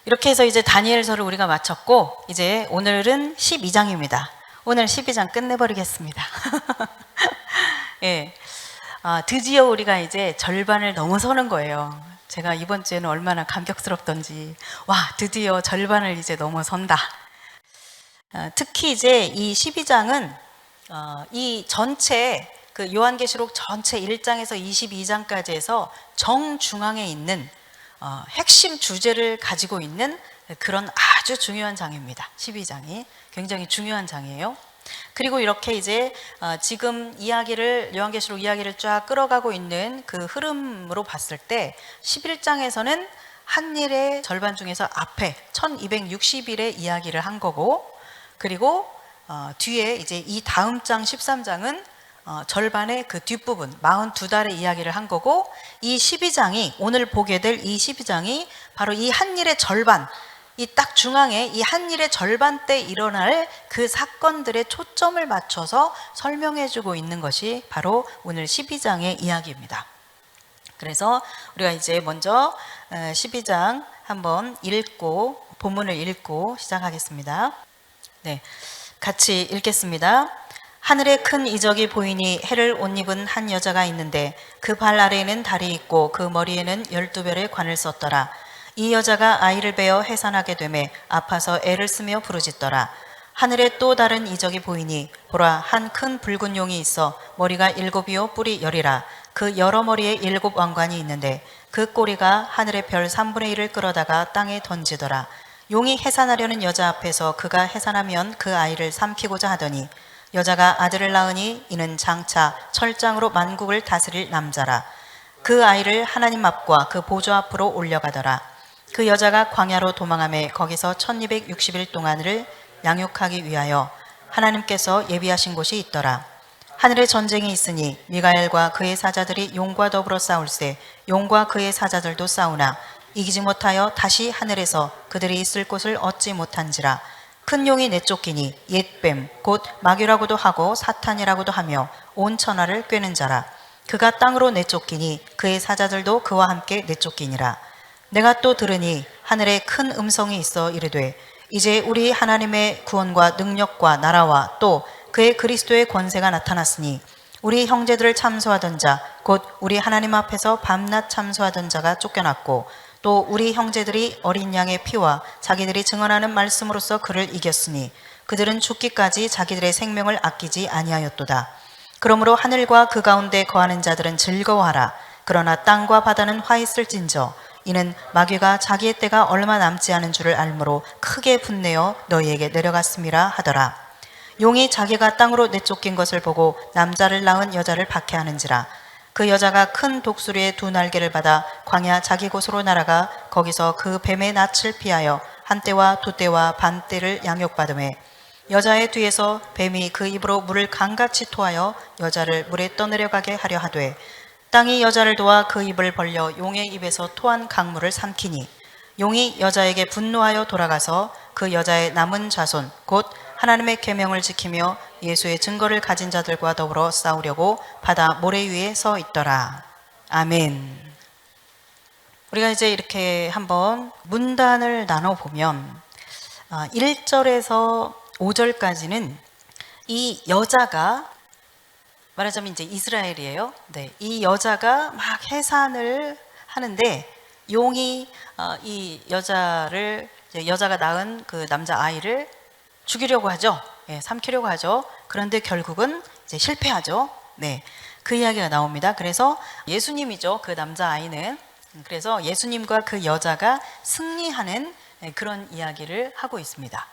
이렇게 해서 이제 다니엘서를 우리가 마쳤고, 이제 오늘은 12장입니다. 오늘 12장 끝내버리겠습니다. 예. 드디어 우리가 이제 절반을 넘어서는 거예요. 제가 이번 주에는 얼마나 감격스럽던지, 와, 드디어 절반을 이제 넘어선다. 특히 이제 이 12장은 이 전체 그 요한계시록 전체 1장에서 22장까지 해서 정중앙에 있는 핵심 주제를 가지고 있는 그런 아주 중요한 장입니다. 12장이 굉장히 중요한 장이에요. 그리고 이렇게 이제 지금 이야기를, 요한계시록 이야기를 쫙 끌어가고 있는 그 흐름으로 봤을 때 11장에서는 한 일의 절반 중에서 앞에 1260일의 이야기를 한 거고, 그리고 뒤에 이제 이 다음 장 13장은 절반의 그 뒷부분 42달의 이야기를 한 거고, 이 12장이 오늘 보게 될 이 12장이 바로 이 한 일의 절반, 이 딱 중앙에 이 한 일의 절반 때 일어날 그 사건들의 초점을 맞춰서 설명해 주고 있는 것이 바로 오늘 12장의 이야기입니다. 그래서 우리가 이제 먼저 12장 한번 읽고, 본문을 읽고 시작하겠습니다. 네, 같이 읽겠습니다. 하늘에 큰 이적이 보이니 해를 옷 입은 한 여자가 있는데 그 발 아래에는 달이 있고 그 머리에는 12별의 관을 썼더라. 이 여자가 아이를 베어 해산하게 되매 아파서 애를 쓰며 부르짖더라. 하늘에 또 다른 이적이 보이니 보라, 한 큰 붉은 용이 있어 머리가 7이요 뿔이 10이라. 그 여러 머리에 7 왕관이 있는데 그 꼬리가 하늘의 별 3분의 1을 끌어다가 땅에 던지더라. 용이 해산하려는 여자 앞에서 그가 해산하면 그 아이를 삼키고자 하더니 여자가 아들을 낳으니 이는 장차 철장으로 만국을 다스릴 남자라. 그 아이를 하나님 앞과 그 보좌 앞으로 올려가더라. 그 여자가 광야로 도망하며 거기서 1260일 동안을 양육하기 위하여 하나님께서 예비하신 곳이 있더라. 하늘에 전쟁이 있으니 미가엘과 그의 사자들이 용과 더불어 싸울세 용과 그의 사자들도 싸우나 이기지 못하여 다시 하늘에서 그들이 있을 곳을 얻지 못한지라. 큰 용이 내쫓기니 옛뱀 곧 마귀라고도 하고 사탄이라고도 하며 온 천하를 꿰는 자라. 그가 땅으로 내쫓기니 그의 사자들도 그와 함께 내쫓기니라. 내가 또 들으니 하늘에 큰 음성이 있어 이르되 이제 우리 하나님의 구원과 능력과 나라와 또 그의 그리스도의 권세가 나타났으니 우리 형제들을 참소하던 자 곧 우리 하나님 앞에서 밤낮 참소하던 자가 쫓겨났고 또 우리 형제들이 어린 양의 피와 자기들이 증언하는 말씀으로써 그를 이겼으니 그들은 죽기까지 자기들의 생명을 아끼지 아니하였도다. 그러므로 하늘과 그 가운데 거하는 자들은 즐거워하라. 그러나 땅과 바다는 화 있을진저 이는 마귀가 자기의 때가 얼마 남지 않은 줄을 알므로 크게 분내어 너희에게 내려갔음이라 하더라. 용이 자기가 땅으로 내쫓긴 것을 보고 남자를 낳은 여자를 박해하는지라. 그 여자가 큰 독수리의 2 날개를 받아 광야 자기 곳으로 날아가 거기서 그 뱀의 낯을 피하여 한 떼와 2 떼와 반 떼를 양육받으매 여자의 뒤에서 뱀이 그 입으로 물을 강같이 토하여 여자를 물에 떠내려가게 하려 하되 땅이 여자를 도와 그 입을 벌려 용의 입에서 토한 강물을 삼키니 용이 여자에게 분노하여 돌아가서 그 여자의 남은 자손 곧 하나님의 계명을 지키며 예수의 증거를 가진 자들과 더불어 싸우려고 바다 모래 위에 서 있더라. 아멘. 우리가 이제 이렇게 한번 문단을 나눠보면 1절에서 5절까지는 이 여자가 말하자면 이제 이스라엘이에요. 네, 이 여자가 막 해산을 하는데 용이 이 여자가 낳은 그 남자 아이를 죽이려고 하죠. 예, 삼키려고 하죠. 그런데 결국은 이제 실패하죠. 네, 그 이야기가 나옵니다. 그래서 예수님이죠. 그 남자 아이는. 그래서 예수님과 그 여자가 승리하는 그런 이야기를 하고 있습니다.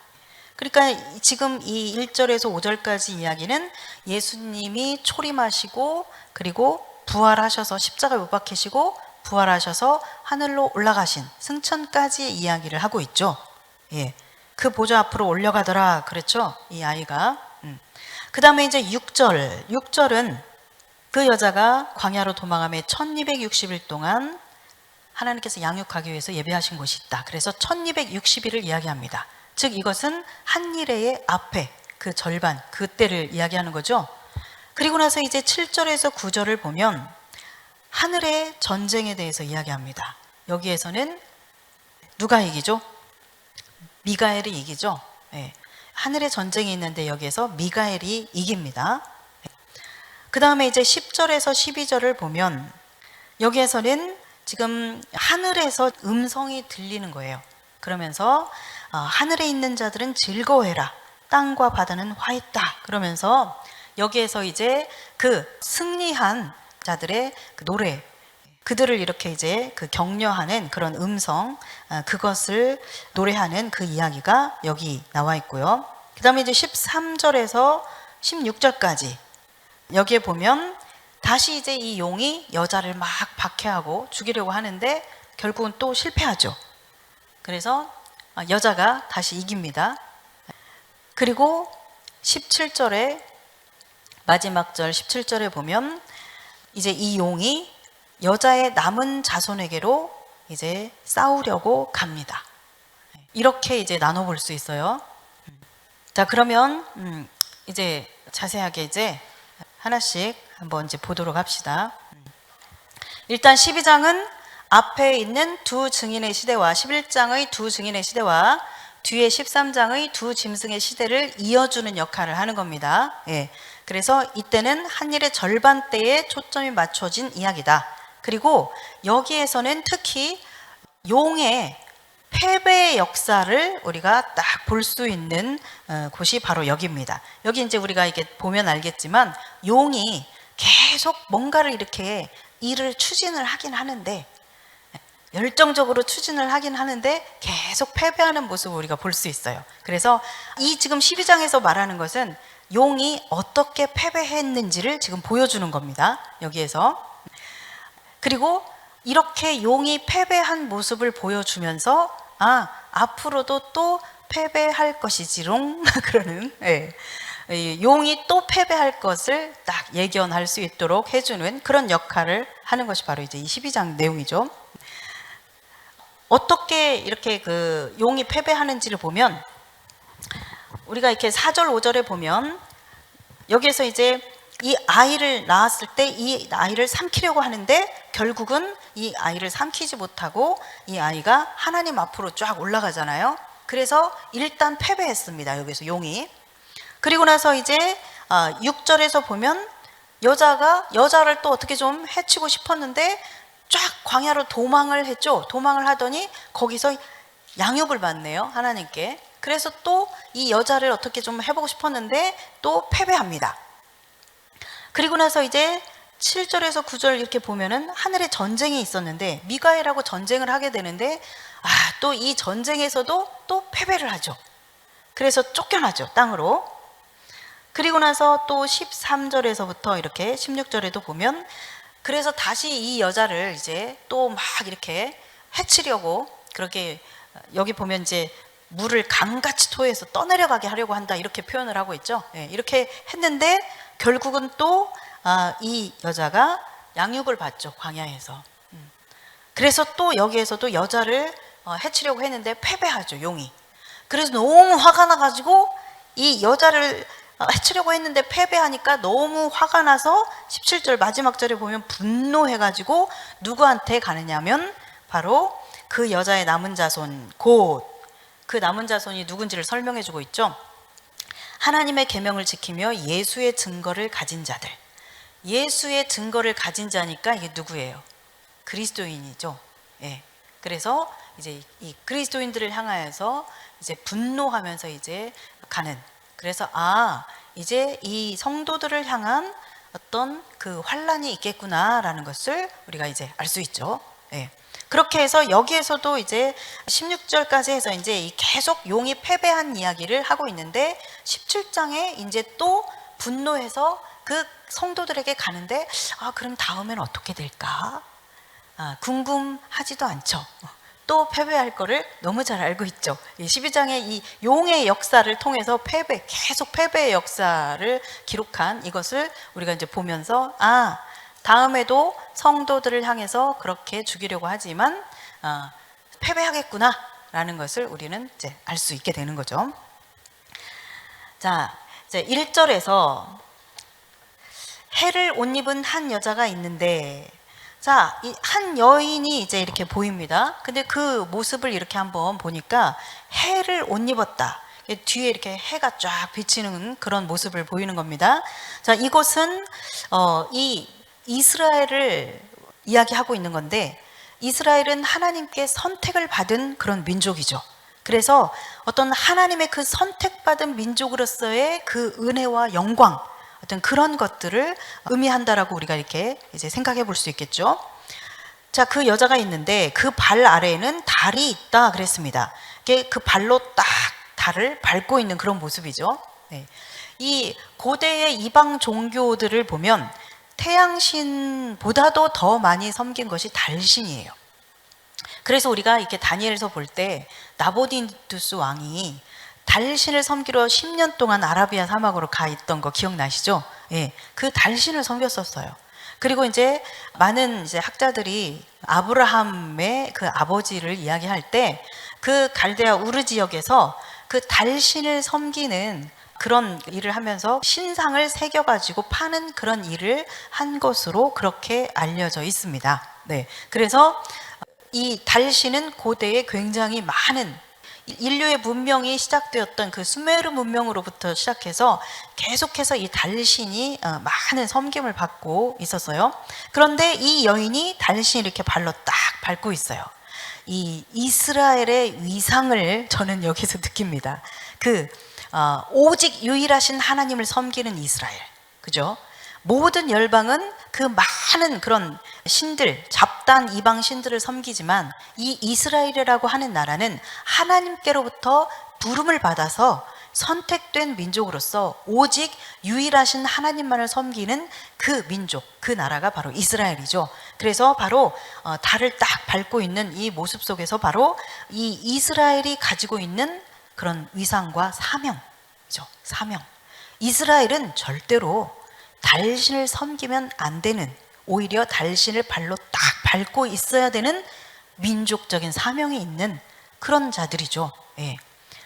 그러니까 지금 이 1절에서 5절까지 이야기는 예수님이 초림하시고 그리고 부활하셔서 십자가에 못 박히시고 부활하셔서 하늘로 올라가신 승천까지의 이야기를 하고 있죠. 예, 그 보좌 앞으로 올려가더라 그랬죠. 이 아이가. 그 다음에 이제 6절은 그 여자가 광야로 도망하며 1260일 동안 하나님께서 양육하기 위해서 예배하신 곳이 있다. 그래서 1260일을 이야기합니다. 즉 이것은 한 일의 앞에 그 절반, 그때를 이야기하는 거죠. 그리고 나서 이제 7절에서 9절을 보면 하늘의 전쟁에 대해서 이야기합니다. 여기에서는 누가 이기죠? 미가엘이 이기죠. 예. 하늘의 전쟁이 있는데 여기에서 미가엘이 이깁니다. 그 다음에 이제 10절에서 12절을 보면 여기에서는 지금 하늘에서 음성이 들리는 거예요. 그러면서 하늘에 있는 자들은 즐거워해라. 땅과 바다는 화했다. 그러면서 여기에서 이제 그 승리한 자들의 그 노래, 그들을 이렇게 이제 그 격려하는 그런 음성, 그것을 노래하는 그 이야기가 여기 나와 있고요. 그 다음에 이제 13절에서 16절까지 여기에 보면 다시 이제 이 용이 여자를 막 박해하고 죽이려고 하는데 결국은 또 실패하죠. 그래서 여자가 다시 이깁니다. 그리고 17절에 마지막 절 17절에 보면 이제 이 용이 여자의 남은 자손에게로 이제 싸우려고 갑니다. 이렇게 이제 나눠볼 수 있어요. 자, 그러면 이제 자세하게 이제 하나씩 한번 이제 보도록 합시다. 일단 12장은 앞에 있는 두 증인의 시대와 11장의 두 증인의 시대와 뒤에 13장의 두 짐승의 시대를 이어주는 역할을 하는 겁니다. 예. 그래서 이때는 한 일의 절반대에 초점이 맞춰진 이야기다. 그리고 여기에서는 특히 용의 패배의 역사를 우리가 딱 볼 수 있는 곳이 바로 여기입니다. 여기 이제 우리가 이게 보면 알겠지만 용이 계속 뭔가를 이렇게 일을 추진을 하긴 하는데 열정적으로 추진을 하긴 하는데 계속 패배하는 모습을 우리가 볼 수 있어요. 그래서 이 지금 12장에서 말하는 것은 용이 어떻게 패배했는지를 지금 보여주는 겁니다. 여기에서. 그리고 이렇게 용이 패배한 모습을 보여주면서 앞으로도 또 패배할 것이지롱 그러는 용이 또 패배할 것을 딱 예견할 수 있도록 해주는 그런 역할을 하는 것이 바로 이제 이 12장 내용이죠. 어떻게 이렇게 그 용이 패배하는지를 보면 우리가 이렇게 4절 5절에 보면 여기에서 이제 이 아이를 낳았을 때 이 아이를 삼키려고 하는데 결국은 이 아이를 삼키지 못하고 이 아이가 하나님 앞으로 쫙 올라가잖아요. 그래서 일단 패배했습니다. 여기서 용이. 그리고 나서 이제 6절에서 보면 여자를 또 어떻게 좀 해치고 싶었는데 쫙 광야로 도망을 했죠. 도망을 하더니 거기서 양육을 받네요. 하나님께. 그래서 또 이 여자를 어떻게 좀 해보고 싶었는데 또 패배합니다. 그리고 나서 이제 7절에서 9절 이렇게 보면은 하늘에 전쟁이 있었는데 미가엘하고 전쟁을 하게 되는데 또 이 전쟁에서도 또 패배를 하죠. 그래서 쫓겨나죠. 땅으로. 그리고 나서 또 13절에서부터 이렇게 16절에도 보면 그래서 다시 이 여자를 이제 또 막 이렇게 해치려고 그렇게 여기 보면 이제 물을 강같이 토해서 떠내려가게 하려고 한다 이렇게 표현을 하고 있죠. 이렇게 했는데 결국은 또 이 여자가 양육을 받죠. 광야에서. 그래서 또 여기에서도 여자를 해치려고 했는데 패배하죠. 용이. 그래서 너무 화가 나가지고 이 여자를 해치려고 했는데 패배하니까 너무 화가 나서 17절 마지막 절에 보면 분노해가지고 누구한테 가느냐면 바로 그 여자의 남은 자손 곧 그 남은 자손이 누군지를 설명해주고 있죠. 하나님의 계명을 지키며 예수의 증거를 가진 자들. 예수의 증거를 가진 자니까 이게 누구예요? 그리스도인이죠. 예. 그래서 이제 이 그리스도인들을 향하여서 이제 분노하면서 이제 가는. 그래서 이제 이 성도들을 향한 어떤 그 환란이 있겠구나라는 것을 우리가 이제 알 수 있죠. 예. 그렇게 해서 여기에서도 이제 16절까지 해서 이제 계속 용이 패배한 이야기를 하고 있는데 17장에 이제 또 분노해서 그 성도들에게 가는데 그럼 다음엔 어떻게 될까? 궁금하지도 않죠. 또 패배할 거를 너무 잘 알고 있죠. 12장의 이 용의 역사를 통해서 계속 패배의 역사를 기록한 이것을 우리가 이제 보면서 다음에도 성도들을 향해서 그렇게 죽이려고 하지만 패배하겠구나라는 것을 우리는 이제 알 수 있게 되는 거죠. 자, 이제 1절에서 해를 옷 입은 한 여자가 있는데 자, 이 한 여인이 이제 이렇게 보입니다. 근데 그 모습을 이렇게 한번 보니까 해를 옷 입었다. 뒤에 이렇게 해가 쫙 비치는 그런 모습을 보이는 겁니다. 자, 이것은 이 이스라엘을 이야기하고 있는 건데, 이스라엘은 하나님께 선택을 받은 그런 민족이죠. 그래서 어떤 하나님의 그 선택받은 민족으로서의 그 은혜와 영광, 어떤 그런 것들을 의미한다라고 우리가 이렇게 이제 생각해 볼 수 있겠죠. 자, 그 여자가 있는데 그 발 아래에는 달이 있다 그랬습니다. 그 발로 딱 달을 밟고 있는 그런 모습이죠. 네. 이 고대의 이방 종교들을 보면 태양신보다도 더 많이 섬긴 것이 달신이에요. 그래서 우리가 이렇게 다니엘에서 볼 때 나보디두스 왕이 달신을 섬기러 10년 동안 아라비아 사막으로 가 있던 거 기억나시죠? 예, 그 달신을 섬겼었어요. 그리고 이제 많은 이제 학자들이 아브라함의 그 아버지를 이야기할 때 그 갈대아 우르 지역에서 그 달신을 섬기는 그런 일을 하면서 신상을 새겨가지고 파는 그런 일을 한 것으로 그렇게 알려져 있습니다. 네, 그래서 이 달신은 고대에 굉장히 많은 인류의 문명이 시작되었던 그 수메르 문명으로부터 시작해서 계속해서 이 달신이 많은 섬김을 받고 있었어요. 그런데 이 여인이 달신 이렇게 발로 딱 밟고 있어요. 이 이스라엘의 위상을 저는 여기서 느낍니다. 오직 유일하신 하나님을 섬기는 이스라엘, 그죠? 모든 열방은 그 많은 그런 신들, 잡다한 이방 신들을 섬기지만 이 이스라엘이라고 하는 나라는 하나님께로부터 부름을 받아서 선택된 민족으로서 오직 유일하신 하나님만을 섬기는 그 민족, 그 나라가 바로 이스라엘이죠. 그래서 바로 달을 딱 밟고 있는 이 모습 속에서 바로 이 이스라엘이 가지고 있는 그런 위상과 사명이죠. 사명. 이스라엘은 절대로 달신을 섬기면 안 되는, 오히려 달신을 발로 딱 밟고 있어야 되는 민족적인 사명이 있는 그런 자들이죠. 예.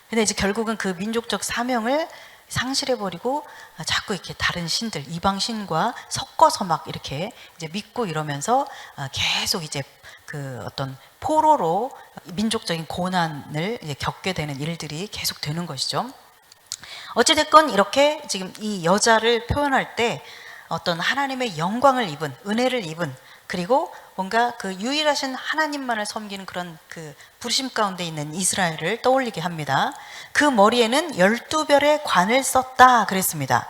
근데 이제 결국은 그 민족적 사명을 상실해버리고 자꾸 이렇게 다른 신들, 이방 신과 섞어서 막 이렇게 이제 믿고 이러면서 계속 이제 그 어떤 포로로 민족적인 고난을 이제 겪게 되는 일들이 계속 되는 것이죠. 어찌됐건 이렇게 지금 이 여자를 표현할 때 어떤 하나님의 영광을 입은, 은혜를 입은, 그리고 뭔가 그 유일하신 하나님만을 섬기는 그런 그 부르심 가운데 있는 이스라엘을 떠올리게 합니다. 그 머리에는 12별의 관을 썼다 그랬습니다.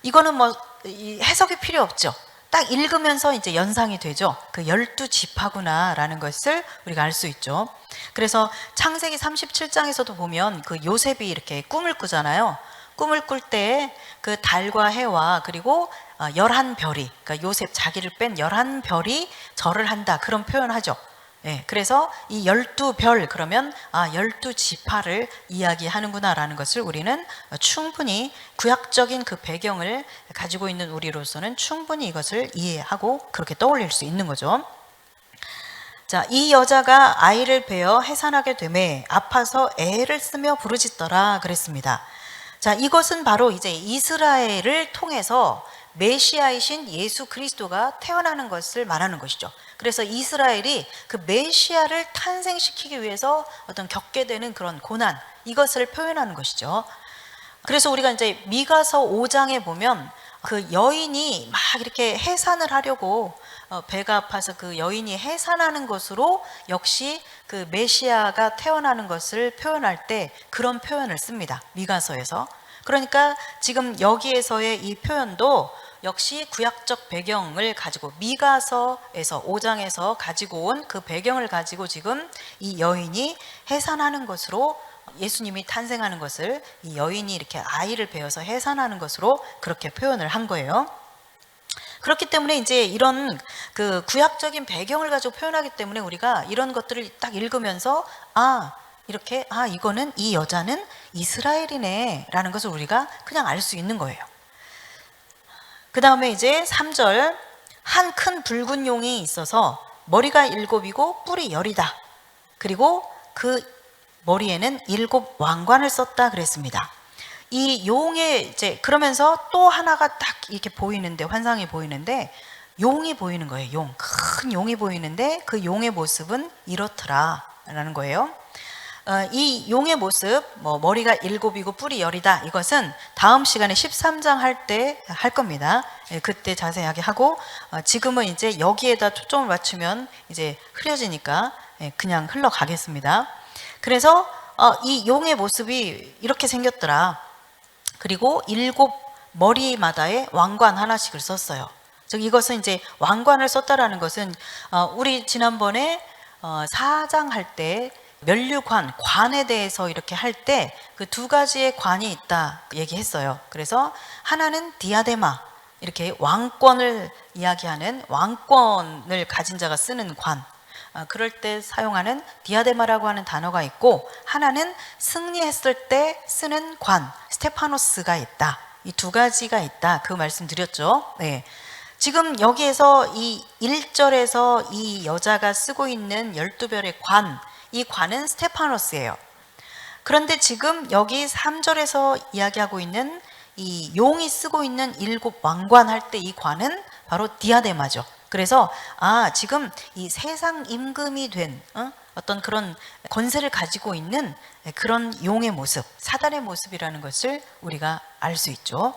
이거는 뭐 해석이 필요 없죠. 딱 읽으면서 이제 연상이 되죠. 그 12지파구나 라는 것을 우리가 알 수 있죠. 그래서 창세기 37장에서도 보면 그 요셉이 이렇게 꿈을 꾸잖아요. 꿈을 꿀 때 그 달과 해와 그리고 11별이, 그러니까 요셉 자기를 뺀 11별이 절을 한다, 그런 표현하죠. 예, 그래서 이 12별 그러면 12지파를 이야기하는구나 라는 것을 우리는 충분히 구약적인 그 배경을 가지고 있는 우리로서는 충분히 이것을 이해하고 그렇게 떠올릴 수 있는 거죠. 자, 이 여자가 아이를 베어 해산하게 되매 아파서 애를 쓰며 부르짖더라 그랬습니다. 자, 이것은 바로 이제 이스라엘을 통해서 메시아이신 예수 그리스도가 태어나는 것을 말하는 것이죠. 그래서 이스라엘이 그 메시아를 탄생시키기 위해서 어떤 겪게 되는 그런 고난, 이것을 표현하는 것이죠. 그래서 우리가 이제 미가서 5장에 보면 그 여인이 막 이렇게 해산을 하려고 배가 아파서 그 여인이 해산하는 것으로 역시 그 메시아가 태어나는 것을 표현할 때 그런 표현을 씁니다. 미가서에서. 그러니까 지금 여기에서의 이 표현도 역시 구약적 배경을 가지고 미가서에서 5장에서 가지고 온 그 배경을 가지고 지금 이 여인이 해산하는 것으로, 예수님이 탄생하는 것을 이 여인이 이렇게 아이를 베어서 해산하는 것으로 그렇게 표현을 한 거예요. 그렇기 때문에 이제 이런 그 구약적인 배경을 가지고 표현하기 때문에 우리가 이런 것들을 딱 읽으면서 이렇게 이거는, 이 여자는 이스라엘이네 라는 것을 우리가 그냥 알 수 있는 거예요. 그 다음에 이제 3절, 한 큰 붉은 용이 있어서 머리가 7이고 뿔이 10이다. 그리고 그 머리에는 7 왕관을 썼다 그랬습니다. 이 용의 이제 그러면서 또 하나가 딱 이렇게 보이는데, 환상이 보이는데, 용이 보이는 거예요. 용. 큰 용이 보이는데 그 용의 모습은 이렇더라 라는 거예요. 이 용의 모습, 머리가 7이고 뿔이 10이다. 이것은 다음 시간에 13장 할 때 할 겁니다. 그때 자세하게 하고, 지금은 이제 여기에다 초점을 맞추면 이제 흐려지니까 그냥 흘러가겠습니다. 그래서 이 용의 모습이 이렇게 생겼더라. 그리고 7 머리마다에 왕관 하나씩을 썼어요. 즉 이것은 이제 왕관을 썼다라는 것은 우리 지난번에 4장 할 때 면류관, 관에 대해서 이렇게 할 때 그 2가지의 관이 있다 얘기했어요. 그래서 하나는 디아데마, 이렇게 왕권을 이야기하는 왕권을 가진 자가 쓰는 관, 그럴 때 사용하는 디아데마라고 하는 단어가 있고, 하나는 승리했을 때 쓰는 관, 스테파노스가 있다. 이 2가지가 있다. 그 말씀 드렸죠. 네. 지금 여기에서 이 1절에서 이 여자가 쓰고 있는 12별의 관, 이 관은 스테파노스예요. 그런데 지금 여기 3절에서 이야기하고 있는 이 용이 쓰고 있는 7 왕관 할 때 이 관은 바로 디아데마죠. 그래서 지금 이 세상 임금이 된 어떤 그런 권세를 가지고 있는 그런 용의 모습, 사단의 모습이라는 것을 우리가 알 수 있죠.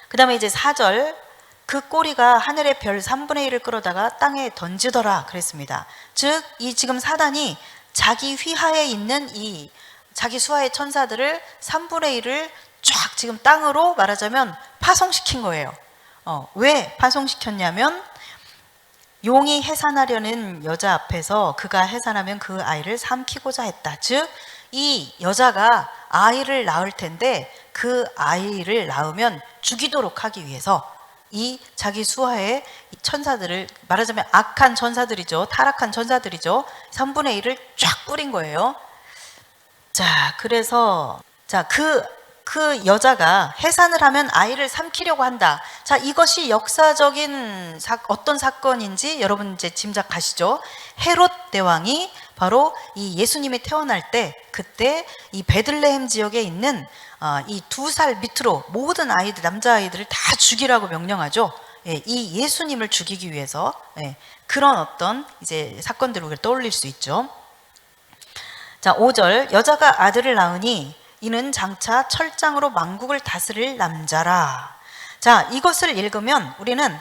그 다음에 이제 4절, 그 꼬리가 하늘의 별 3분의 1을 끌어다가 땅에 던지더라 그랬습니다. 즉 이 지금 사단이 자기 휘하에 있는 이 자기 수하의 천사들을 3분의 1을 쫙 지금 땅으로 말하자면 파송시킨 거예요. 왜 파송시켰냐면 용이 해산하려는 여자 앞에서 그가 해산하면 그 아이를 삼키고자 했다. 즉 이 여자가 아이를 낳을 텐데 그 아이를 낳으면 죽이도록 하기 위해서 이 자기 수하의 천사들을, 말하자면 악한 천사들이죠. 타락한 천사들이죠. 3분의 1을 쫙 뿌린 거예요. 자, 그래서 그 여자가 해산을 하면 아이를 삼키려고 한다. 자, 이것이 역사적인 어떤 사건인지 여러분 이제 짐작하시죠? 헤롯 대왕이 바로 이 예수님이 태어날 때, 그때 이 베들레헴 지역에 있는 이 2살 밑으로 모든 아이들, 남자아이들을 다 죽이라고 명령하죠. 이 예수님을 죽이기 위해서 그런 어떤 이제 사건들을 우리가 떠올릴 수 있죠. 자, 5절, 여자가 아들을 낳으니 이는 장차 철장으로 만국을 다스릴 남자라. 자, 이것을 읽으면 우리는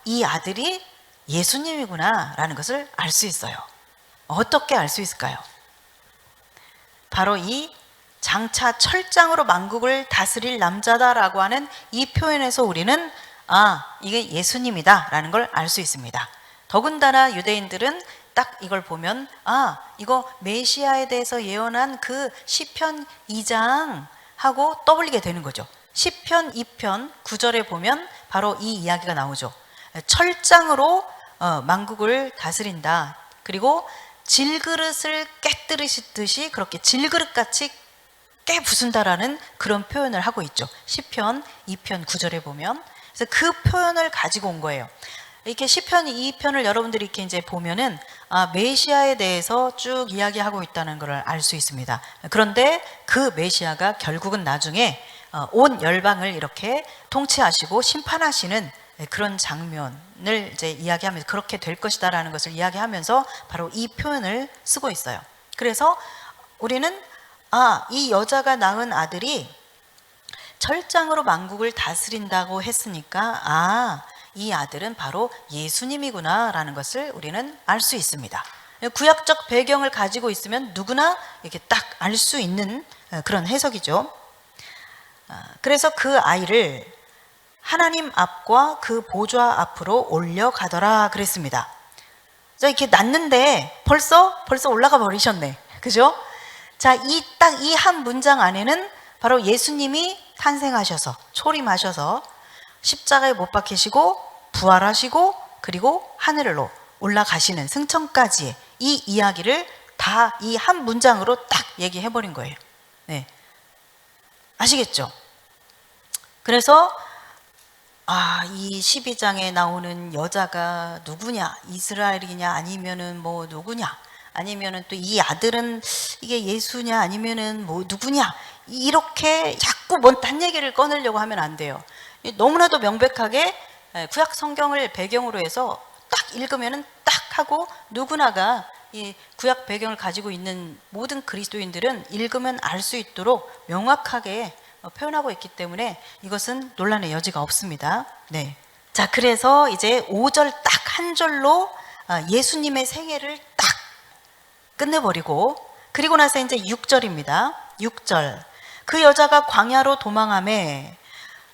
이 아들이 예수님이구나 라는 것을 알 수 있어요. 어떻게 알 수 있을까요? 바로 이 장차 철장으로 만국을 다스릴 남자다라고 하는 이 표현에서 우리는 이게 예수님이다 라는 걸 알 수 있습니다. 더군다나 유대인들은 딱 이걸 보면 이거 메시아에 대해서 예언한 그 시편 2장 하고 떠올리게 되는 거죠. 시편 2편 9절에 보면 바로 이 이야기가 나오죠. 철장으로 만국을 다스린다. 그리고 질그릇을 깨뜨리듯이 그렇게 질그릇같이 깨부순다라는 그런 표현을 하고 있죠. 시편 2편 9절에 보면. 그래서 그 표현을 가지고 온 거예요. 이렇게 시편 2편을 여러분들이 이렇게 이제 보면은 메시아에 대해서 쭉 이야기하고 있다는 것을 알 수 있습니다. 그런데 그 메시아가 결국은 나중에 온 열방을 이렇게 통치하시고 심판하시는 그런 장면을 이제 이야기하면서 그렇게 될 것이다라는 것을 이야기하면서 바로 이 표현을 쓰고 있어요. 그래서 우리는 이 여자가 낳은 아들이 철장으로 만국을 다스린다고 했으니까 이 아들은 바로 예수님이구나 라는 것을 우리는 알 수 있습니다. 구약적 배경을 가지고 있으면 누구나 이렇게 딱 알 수 있는 그런 해석이죠. 그래서 그 아이를 하나님 앞과 그 보좌 앞으로 올려가더라 그랬습니다. 자, 이렇게 낳는데 벌써 올라가 버리셨네. 그죠? 자, 딱 이 한 문장 안에는 바로 예수님이 탄생하셔서 초림하셔서 십자가에 못 박히시고 부활하시고 그리고 하늘로 올라가시는 승천까지의 이 이야기를 다 이 한 문장으로 딱 얘기해 버린 거예요. 네. 아시겠죠? 그래서 이 12장에 나오는 여자가 누구냐? 이스라엘이냐? 아니면은 뭐 누구냐? 아니면은 또 이 아들은 이게 예수냐? 아니면은 뭐 누구냐? 이렇게 자꾸 뭔 딴 얘기를 꺼내려고 하면 안 돼요. 너무나도 명백하게 구약 성경을 배경으로 해서 딱 읽으면은 딱 하고 누구나가 이 구약 배경을 가지고 있는 모든 그리스도인들은 읽으면 알 수 있도록 명확하게 표현하고 있기 때문에 이것은 논란의 여지가 없습니다. 네. 자, 그래서 이제 5절 딱 한 절로 예수님의 생애를 딱 끝내버리고, 그리고 나서 이제 6절입니다. 6절. 그 여자가 광야로 도망하매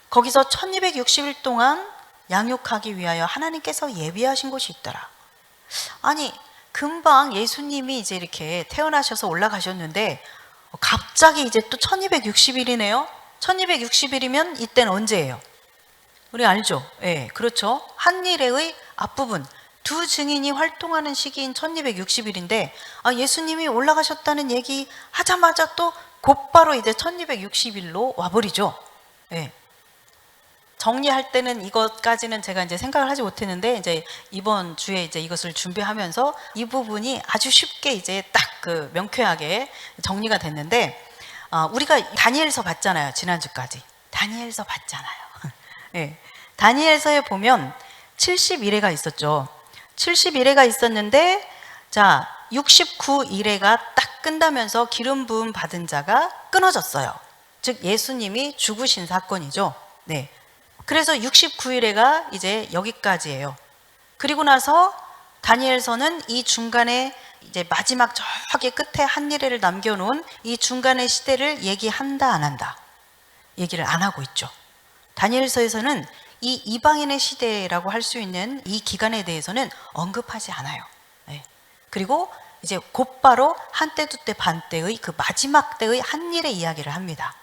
거기서 1260일 동안 양육하기 위하여 하나님께서 예비하신 곳이 있더라. 아니, 금방 예수님이 이제 이렇게 태어나셔서 올라가셨는데 갑자기 이제 또 1260일이네요. 1260일이면 이때는 언제예요? 우리 알죠? 예, 그렇죠. 한일의 앞부분, 두 증인이 활동하는 시기인 1260일인데 예수님이 올라가셨다는 얘기 하자마자 또 곧바로 이제 1260일로 와버리죠. 예. 정리할 때는 이것까지는 제가 이제 생각을 하지 못했는데, 이제 이번 주에 이제 이것을 준비하면서 이 부분이 아주 쉽게 이제 딱 그 명쾌하게 정리가 됐는데, 우리가 다니엘서 봤잖아요. 지난주까지 다니엘서 봤잖아요. 네. 다니엘서에 보면 71회가 있었죠. 71회가 있었는데, 자, 69일회가 딱 끝나면서 기름 부음 받은 자가 끊어졌어요. 즉 예수님이 죽으신 사건이죠. 네. 그래서 69일회가 이제 여기까지예요. 그리고 나서 다니엘서는 이 중간에 이제 마지막 저기 끝에 한일회를 남겨놓은 이 중간의 시대를 얘기한다 안 한다? 얘기를 안 하고 있죠. 다니엘서에서는 이 이방인의 시대라고 할 수 있는 이 기간에 대해서는 언급하지 않아요. 네. 그리고 이제 곧바로 한때 두때 반때의 그 마지막 때의 한일의 이야기를 합니다.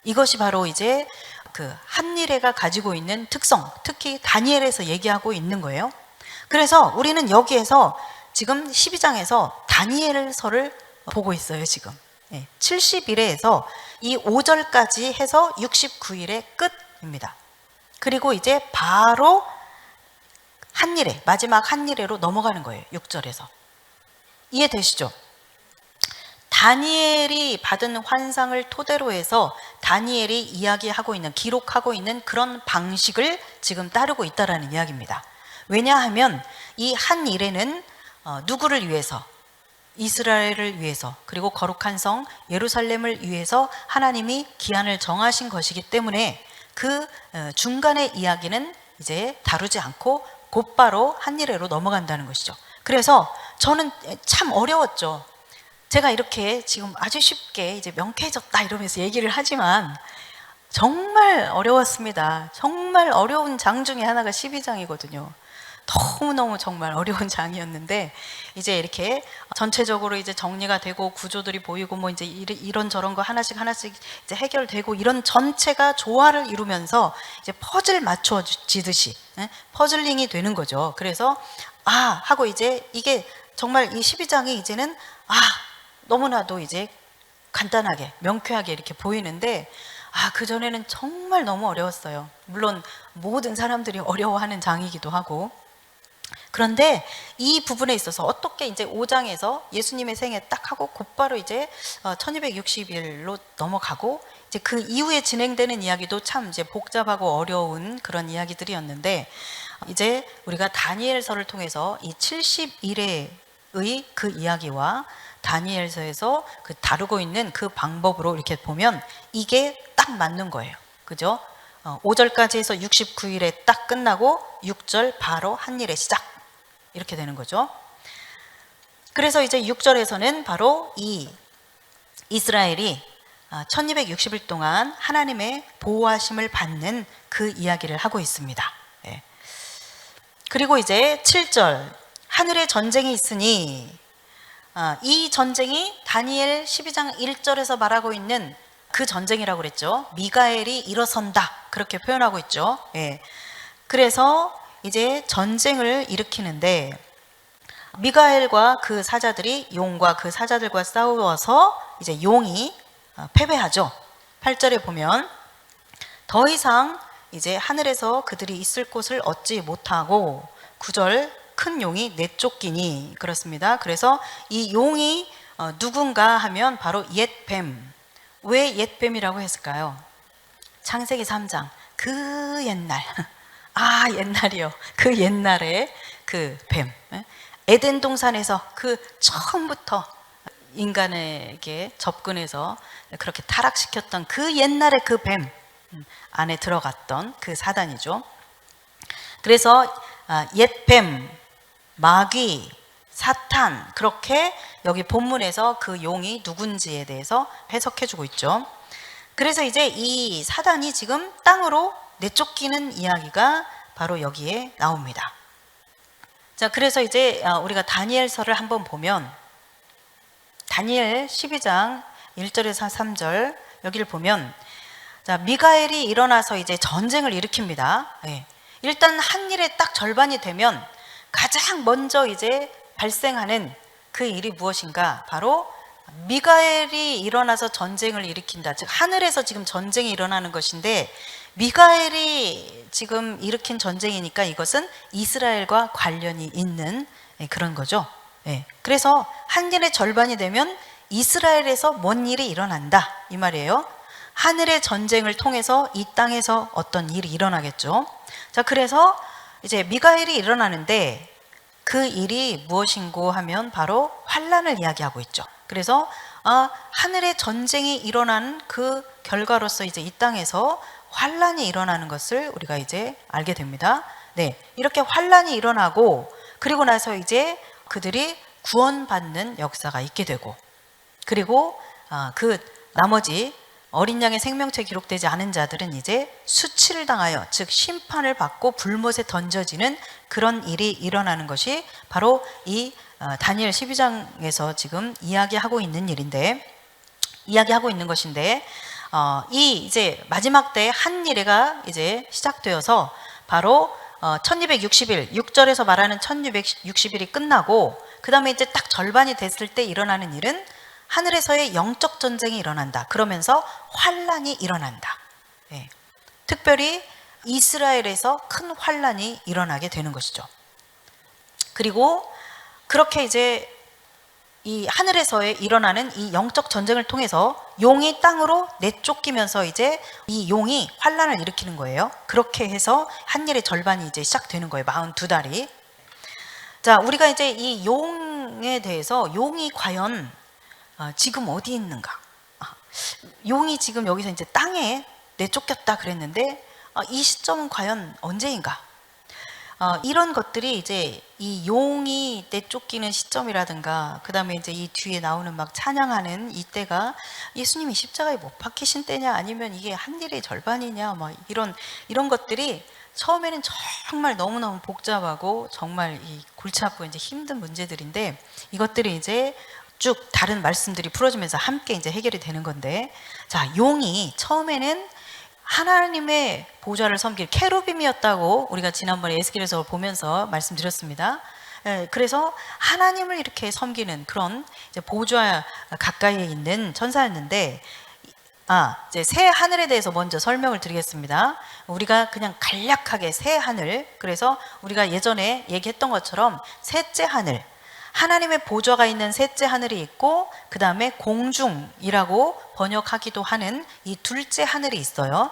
이것이 바로 이제 그 한일회가 가지고 있는 특성, 특히 다니엘에서 얘기하고 있는 거예요. 그래서 우리는 여기에서 지금 12장에서 다니엘서를 보고 있어요. 지금 71회에서 이 5절까지 해서 69일의 끝입니다. 그리고 이제 바로 한일회, 마지막 한일회로 넘어가는 거예요. 6절에서. 이해되시죠? 다니엘이 받은 환상을 토대로 해서 다니엘이 이야기하고 있는, 기록하고 있는 그런 방식을 지금 따르고 있다라는 이야기입니다. 왜냐하면 이 한 일에는 누구를 위해서? 이스라엘을 위해서, 그리고 거룩한 성 예루살렘을 위해서 하나님이 기한을 정하신 것이기 때문에 그 중간의 이야기는 이제 다루지 않고 곧바로 한 일회로 넘어간다는 것이죠. 그래서 저는 참 어려웠죠. 제가 이렇게 지금 아주 쉽게 이제 명쾌해졌다 이러면서 얘기를 하지만 정말 어려웠습니다. 정말 어려운 장 중에 하나가 12장이거든요. 너무너무 정말 어려운 장이었는데, 이제 이렇게 전체적으로 이제 정리가 되고 구조들이 보이고 뭐 이제 이런저런 거 하나씩 이제 해결되고, 이런 전체가 조화를 이루면서 이제 퍼즐 맞춰지듯이 퍼즐링이 되는 거죠. 그래서 하고 이제 이게 정말 이 12장이 이제는 너무나도 이제 간단하게 명쾌하게 이렇게 보이는데, 그전에는 정말 너무 어려웠어요. 물론 모든 사람들이 어려워하는 장이기도 하고. 그런데 이 부분에 있어서 어떻게 이제 5장에서 예수님의 생애 딱 하고 곧바로 이제 1260일로 넘어가고, 이제 그 이후에 진행되는 이야기도 참 이제 복잡하고 어려운 그런 이야기들이었는데, 이제 우리가 다니엘서를 통해서 이 71회의 그 이야기와 다니엘서에서 그 다루고 있는 그 방법으로 이렇게 보면 이게 딱 맞는 거예요. 그죠? 5절까지 해서 69일에 딱 끝나고 6절 바로 한일의 시작, 이렇게 되는 거죠. 그래서 이제 6절에서는 바로 이 이스라엘이 1260일 동안 하나님의 보호하심을 받는 그 이야기를 하고 있습니다. 그리고 이제 7절, 하늘에 전쟁이 있으니, 이 전쟁이 다니엘 12장 1절에서 말하고 있는 그 전쟁이라고 그랬죠. 미가엘이 일어선다, 그렇게 표현하고 있죠. 그래서 이제 전쟁을 일으키는데, 미가엘과 그 사자들이 용과 그 사자들과 싸워서 이제 용이 패배하죠. 8절에 보면 더 이상 이제 하늘에서 그들이 있을 곳을 얻지 못하고, 9절 큰 용이 내쫓기니, 그렇습니다. 그래서 이 용이 누군가 하면 바로 옛뱀. 왜 옛뱀이라고 했을까요? 창세기 3장 그 옛날 아, 옛날이요. 그 옛날에 그 뱀. 에덴 동산에서 그 처음부터 인간에게 접근해서 그렇게 타락시켰던 그 옛날의 그 뱀 안에 들어갔던 그 사단이죠. 그래서 옛뱀, 마귀, 사탄, 그렇게 여기 본문에서 그 용이 누군지에 대해서 해석해주고 있죠. 그래서 이제 이 사단이 지금 땅으로 내쫓기는 이야기가 바로 여기에 나옵니다. 자, 그래서 이제 우리가 다니엘서를 한번 보면 다니엘 12장 1절에서 3절 여기를 보면, 자, 미가엘이 일어나서 이제 전쟁을 일으킵니다. 예. 일단 한 일에 딱 절반이 되면 가장 먼저 이제 발생하는 그 일이 무엇인가? 바로 미가엘이 일어나서 전쟁을 일으킨다. 즉 하늘에서 지금 전쟁이 일어나는 것인데, 미가엘이 지금 일으킨 전쟁이니까 이것은 이스라엘과 관련이 있는 그런 거죠. 그래서 한 일의 절반이 되면 이스라엘에서 뭔 일이 일어난다 이 말이에요. 하늘의 전쟁을 통해서 이 땅에서 어떤 일이 일어나겠죠. 자, 그래서 이제 미가엘이 일어나는데 그 일이 무엇인고 하면 바로 환란을 이야기하고 있죠. 그래서 하늘의 전쟁이 일어나는 그 결과로서 이제 이 땅에서 환란이 일어나는 것을 우리가 이제 알게 됩니다. 네, 이렇게 환란이 일어나고 그리고 나서 이제 그들이 구원받는 역사가 있게 되고, 그리고 그 나머지 어린 양의 생명체 기록되지 않은 자들은 이제 수치를 당하여, 즉 심판을 받고 불못에 던져지는 그런 일이 일어나는 것이 바로 이 다니엘 12장에서 지금 이야기하고 있는 것인데, 이 이제 마지막 때 한 일회가 이제 시작되어서 바로 1260일, 6절에서 말하는 1260일이 끝나고 그 다음에 이제 딱 절반이 됐을 때 일어나는 일은 하늘에서의 영적 전쟁이 일어난다. 그러면서 환란이 일어난다. 특별히 이스라엘에서 큰 환란이 일어나게 되는 것이죠. 그리고 그렇게 이제 이 하늘에서의 일어나는 이 영적 전쟁을 통해서 용이 땅으로 내쫓기면서 이제 이 용이 환란을 일으키는 거예요. 그렇게 해서 한 일의 절반이 이제 시작되는 거예요. 42달이. 자, 우리가 이제 이 용에 대해서, 용이 과연 지금 어디 있는가? 용이 지금 여기서 이제 땅에 내쫓겼다 그랬는데 이 시점은 과연 언제인가? 이런 것들이 이제 이 용이 내쫓기는 시점이라든가, 그 다음에 이제 이 뒤에 나오는 막 찬양하는 이때가 예수님이 십자가에 못 박히신 때냐, 아니면 이게 한 일의 절반이냐, 막 이런 것들이 처음에는 정말 너무너무 복잡하고 정말 이 골치 아프고 이제 힘든 문제들인데, 이것들이 이제 쭉 다른 말씀들이 풀어지면서 함께 이제 해결이 되는 건데, 자, 용이 처음에는 하나님의 보좌를 섬길 케루빔이었다고 우리가 지난번에 에스겔에서 보면서 말씀드렸습니다. 그래서 하나님을 이렇게 섬기는 그런 이제 보좌 가까이에 있는 천사였는데, 이제 새 하늘에 대해서 먼저 설명을 드리겠습니다. 우리가 그냥 간략하게 새 하늘, 그래서 우리가 예전에 얘기했던 것처럼 셋째 하늘, 하나님의 보좌가 있는 셋째 하늘이 있고, 그 다음에 공중이라고 번역하기도 하는 이 둘째 하늘이 있어요.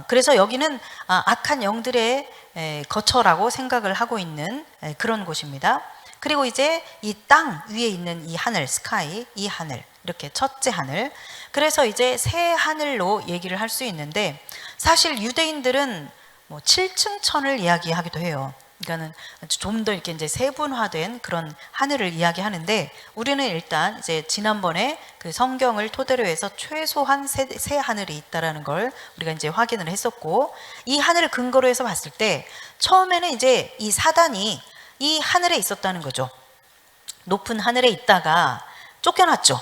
그래서 여기는 악한 영들의 거처라고 생각을 하고 있는 그런 곳입니다. 그리고 이제 이 땅 위에 있는 이 하늘, 스카이, 이 하늘, 이렇게 첫째 하늘. 그래서 이제 새 하늘로 얘기를 할 수 있는데, 사실 유대인들은 뭐 7층 천을 이야기하기도 해요. 그러니까는 좀 더 이렇게 이제 세분화된 그런 하늘을 이야기하는데, 우리는 일단 이제 지난번에 그 성경을 토대로 해서 최소한 세 하늘이 있다라는 걸 우리가 이제 확인을 했었고, 이 하늘을 근거로 해서 봤을 때 처음에는 이제 이 사단이 이 하늘에 있었다는 거죠. 높은 하늘에 있다가 쫓겨났죠.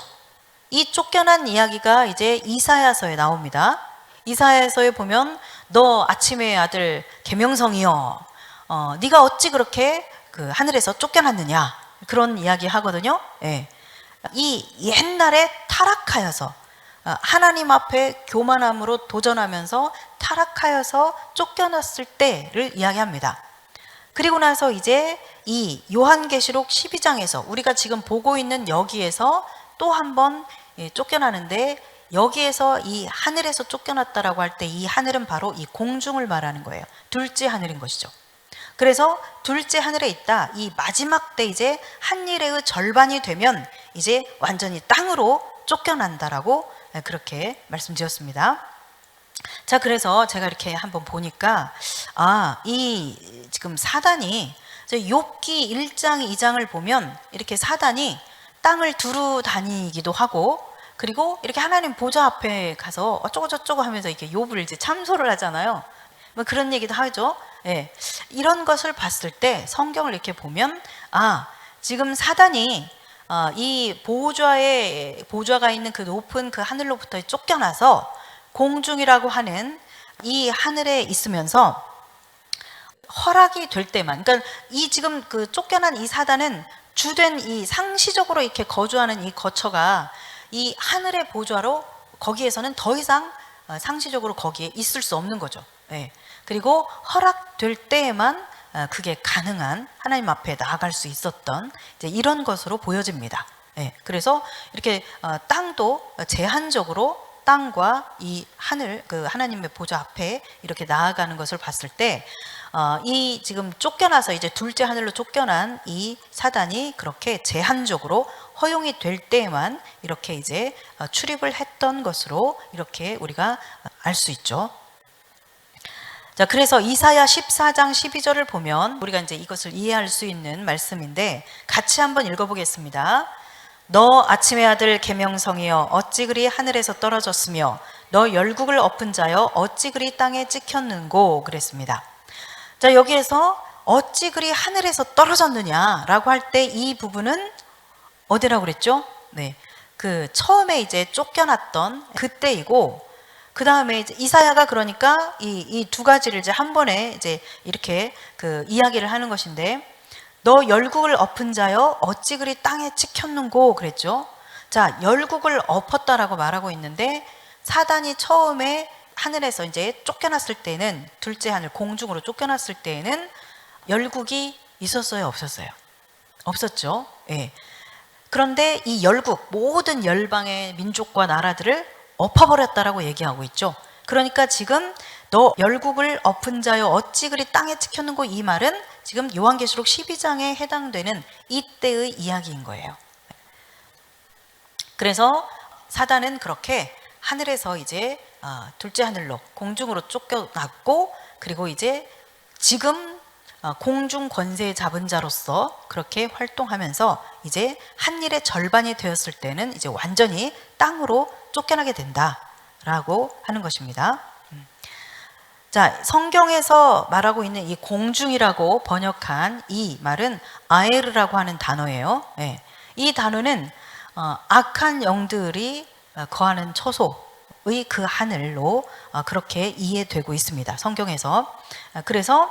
이 쫓겨난 이야기가 이제 이사야서에 나옵니다. 이사야서에 보면 너 아침의 아들 계명성이여, 네가 어찌 그렇게 그 하늘에서 쫓겨났느냐, 그런 이야기 하거든요. 이 옛날에 타락하여서 하나님 앞에 교만함으로 도전하면서 타락하여서 쫓겨났을 때를 이야기합니다. 그리고 나서 이제 이 요한계시록 12장에서 우리가 지금 보고 있는 여기에서 또 한 번 쫓겨나는데, 여기에서 이 하늘에서 쫓겨났다라고 할 때 이 하늘은 바로 이 공중을 말하는 거예요. 둘째 하늘인 것이죠. 그래서 둘째 하늘에 있다. 이 마지막 때 이제 한 일의 절반이 되면 이제 완전히 땅으로 쫓겨난다라고 그렇게 말씀드렸습니다. 자, 그래서 제가 이렇게 한번 보니까 이 지금 사단이 욥기 1장 2장을 보면 이렇게 사단이 땅을 두루 다니기도 하고, 그리고 이렇게 하나님 보좌 앞에 가서 어쩌고 저쩌고 하면서 이렇게 욥을 이제 참소를 하잖아요. 뭐 그런 얘기도 하죠. 예. 이런 것을 봤을 때 성경을 이렇게 보면 지금 사단이 이 보좌가 있는 그 높은 그 하늘로부터 쫓겨나서 공중이라고 하는 이 하늘에 있으면서 허락이 될 때만, 그러니까 이 지금 그 쫓겨난 이 사단은 주된 이 상시적으로 이렇게 거주하는 이 거처가 이 하늘의 보좌로 거기에서는 더 이상 상시적으로 거기에 있을 수 없는 거죠. 예. 그리고 허락될 때에만 그게 가능한, 하나님 앞에 나아갈 수 있었던 이제 이런 것으로 보여집니다. 예. 그래서 이렇게 땅도 제한적으로 땅과 이 하늘, 그 하나님의 보좌 앞에 이렇게 나아가는 것을 봤을 때 이 지금 쫓겨나서 이제 둘째 하늘로 쫓겨난 이 사단이 그렇게 제한적으로 허용이 될 때에만 이렇게 이제 출입을 했던 것으로 이렇게 우리가 알 수 있죠. 자, 그래서 이사야 14장 12절을 보면 우리가 이제 이것을 이해할 수 있는 말씀인데 같이 한번 읽어보겠습니다. 너 아침의 아들 계명성이여 어찌 그리 하늘에서 떨어졌으며 너 열국을 엎은 자여 어찌 그리 땅에 찍혔는고 그랬습니다. 자, 여기에서 어찌 그리 하늘에서 떨어졌느냐라고 할 때 이 부분은 어디라고 그랬죠? 네, 그 처음에 이제 쫓겨났던 그때이고, 그 다음에 이제 이사야가 그러니까 이 두 가지를 이제 한 번에 이제 이렇게 그 이야기를 하는 것인데, 너 열국을 엎은 자여 어찌 그리 땅에 찍혔는고 그랬죠. 자, 열국을 엎었다라고 말하고 있는데 사단이 처음에 하늘에서 이제 쫓겨났을 때는, 둘째 하늘 공중으로 쫓겨났을 때에는 열국이 있었어요, 없었어요? 없었죠. 예. 그런데 이 열국, 모든 열방의 민족과 나라들을 엎어버렸다라고 얘기하고 있죠. 그러니까 지금 너 열국을 엎은 자여 어찌 그리 땅에 찍혔는고, 이 말은 지금 요한계시록 12장에 해당되는 이때의 이야기인 거예요. 그래서 사단은 그렇게 하늘에서 이제 둘째 하늘로 공중으로 쫓겨났고, 그리고 이제 지금 공중 권세 잡은 자로서 그렇게 활동하면서 이제 한 일의 절반이 되었을 때는 이제 완전히 땅으로 쫓겨나게 된다라고 하는 것입니다. 자, 성경에서 말하고 있는 이 공중이라고 번역한 이 말은 아에르라고 하는 단어예요. 네. 이 단어는 악한 영들이 거하는 처소의 그 하늘로 그렇게 이해되고 있습니다, 성경에서. 그래서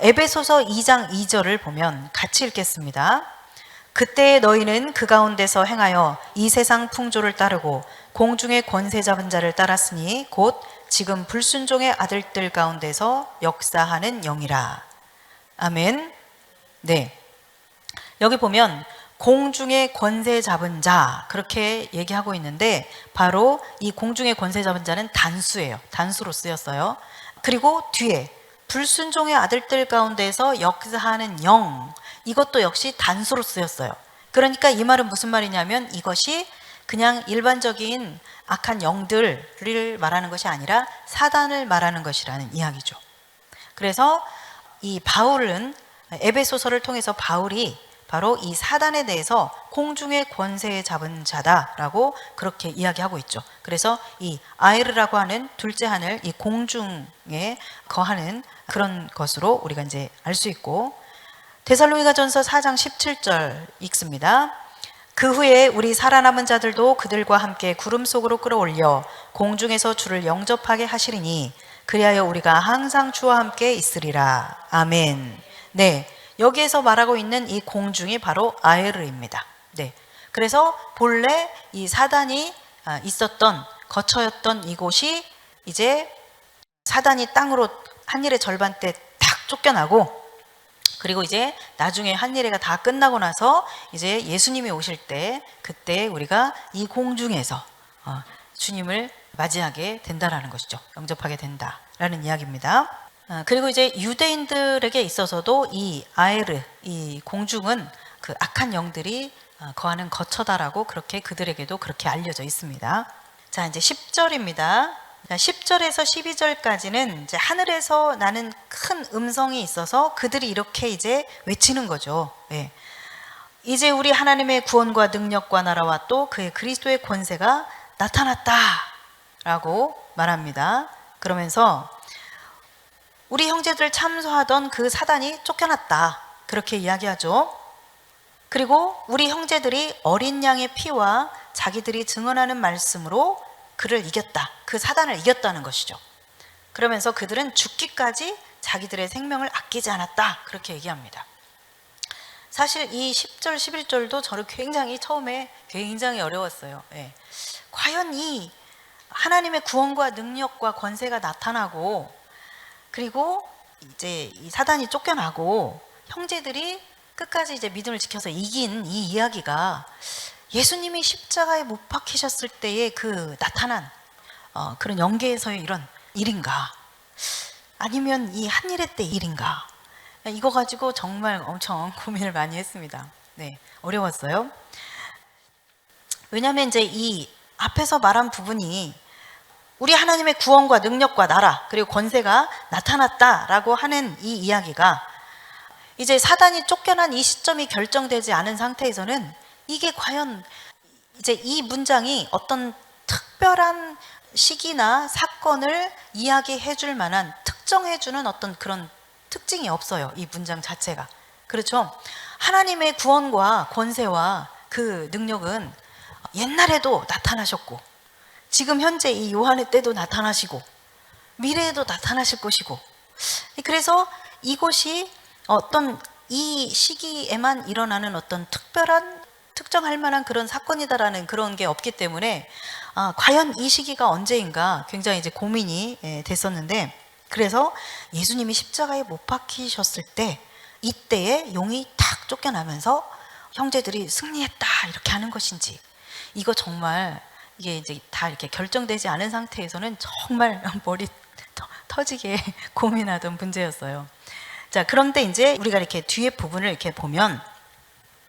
에베소서 2장 2절을 보면 같이 읽겠습니다. 그때 너희는 그 가운데서 행하여 이 세상 풍조를 따르고 공중의 권세 잡은 자를 따랐으니 곧 지금 불순종의 아들들 가운데서 역사하는 영이라. 아멘. 네. 여기 보면 공중의 권세 잡은 자 그렇게 얘기하고 있는데, 바로 이 공중의 권세 잡은 자는 단수예요. 단수로 쓰였어요. 그리고 뒤에 불순종의 아들들 가운데서 역사하는 영, 이것도 역시 단수로 쓰였어요. 그러니까 이 말은 무슨 말이냐면 이것이 그냥 일반적인 악한 영들을 말하는 것이 아니라 사단을 말하는 것이라는 이야기죠. 그래서 이 바울은 에베소서를 통해서 바울이 바로 이 사단에 대해서 공중의 권세에 잡은 자다라고 그렇게 이야기하고 있죠. 그래서 이 아에르라고 하는 둘째 하늘, 이 공중에 거하는 그런 것으로 우리가 이제 알 수 있고, 데살로니가전서 4장 17절 읽습니다. 그 후에 우리 살아남은 자들도 그들과 함께 구름 속으로 끌어올려 공중에서 주를 영접하게 하시리니 그리하여 우리가 항상 주와 함께 있으리라. 아멘. 네, 여기에서 말하고 있는 이 공중이 바로 아에르입니다. 네, 그래서 본래 이 사단이 있었던 거처였던 이곳이 이제 사단이 땅으로 한 일의 절반 때 탁 쫓겨나고, 그리고 이제 나중에 한 일회가 다 끝나고 나서 이제 예수님이 오실 때, 그때 우리가 이 공중에서 주님을 맞이하게 된다라는 것이죠. 영접하게 된다라는 이야기입니다. 그리고 이제 유대인들에게 있어서도 이 아에르, 이 공중은 그 악한 영들이 거하는 거처다라고 그렇게 그들에게도 그렇게 알려져 있습니다. 자, 이제 10절입니다. 10절에서 12절까지는 이제 하늘에서 나는 큰 음성이 있어서 그들이 이렇게 이제 외치는 거죠. 예. 이제 우리 하나님의 구원과 능력과 나라와 또 그의 그리스도의 권세가 나타났다라고 말합니다. 그러면서 우리 형제들 참소하던 그 사단이 쫓겨났다, 그렇게 이야기하죠. 그리고 우리 형제들이 어린 양의 피와 자기들이 증언하는 말씀으로 그를 이겼다, 그 사단을 이겼다는 것이죠. 그러면서 그들은 죽기까지 자기들의 생명을 아끼지 않았다, 그렇게 얘기합니다. 사실 이 10절, 11절도 저를 처음에 굉장히 어려웠어요. 예. 과연 이 하나님의 구원과 능력과 권세가 나타나고, 그리고 이제 이 사단이 쫓겨나고 형제들이 끝까지 이제 믿음을 지켜서 이긴 이 이야기가 예수님이 십자가에 못 박히셨을 때의 그 나타난 그런 영계에서의 이런 일인가, 아니면 이 한일의 때 일인가, 이거 가지고 정말 엄청 고민을 많이 했습니다. 네, 어려웠어요. 왜냐하면 이제 이 앞에서 말한 부분이 우리 하나님의 구원과 능력과 나라 그리고 권세가 나타났다라고 하는 이 이야기가 이제 사단이 쫓겨난 이 시점이 결정되지 않은 상태에서는 이게 과연 이제 이 문장이 어떤 특별한 시기나 사건을 이야기해 줄 만한, 특정해 주는 어떤 그런 특징이 없어요, 이 문장 자체가. 그렇죠? 하나님의 구원과 권세와 그 능력은 옛날에도 나타나셨고, 지금 현재 이 요한의 때도 나타나시고, 미래에도 나타나실 것이고, 그래서 이것이 어떤 이 시기에만 일어나는 어떤 특정할 만한 그런 사건이다라는 그런 게 없기 때문에 과연 이 시기가 언제인가 굉장히 이제 고민이 됐었는데, 그래서 예수님이 십자가에 못 박히셨을 때 이때에 용이 탁 쫓겨나면서 형제들이 승리했다 이렇게 하는 것인지, 이거 정말 이게 이제 다 이렇게 결정되지 않은 상태에서는 정말 머리 터지게 고민하던 문제였어요. 자, 그런데 이제 우리가 이렇게 뒤에 부분을 이렇게 보면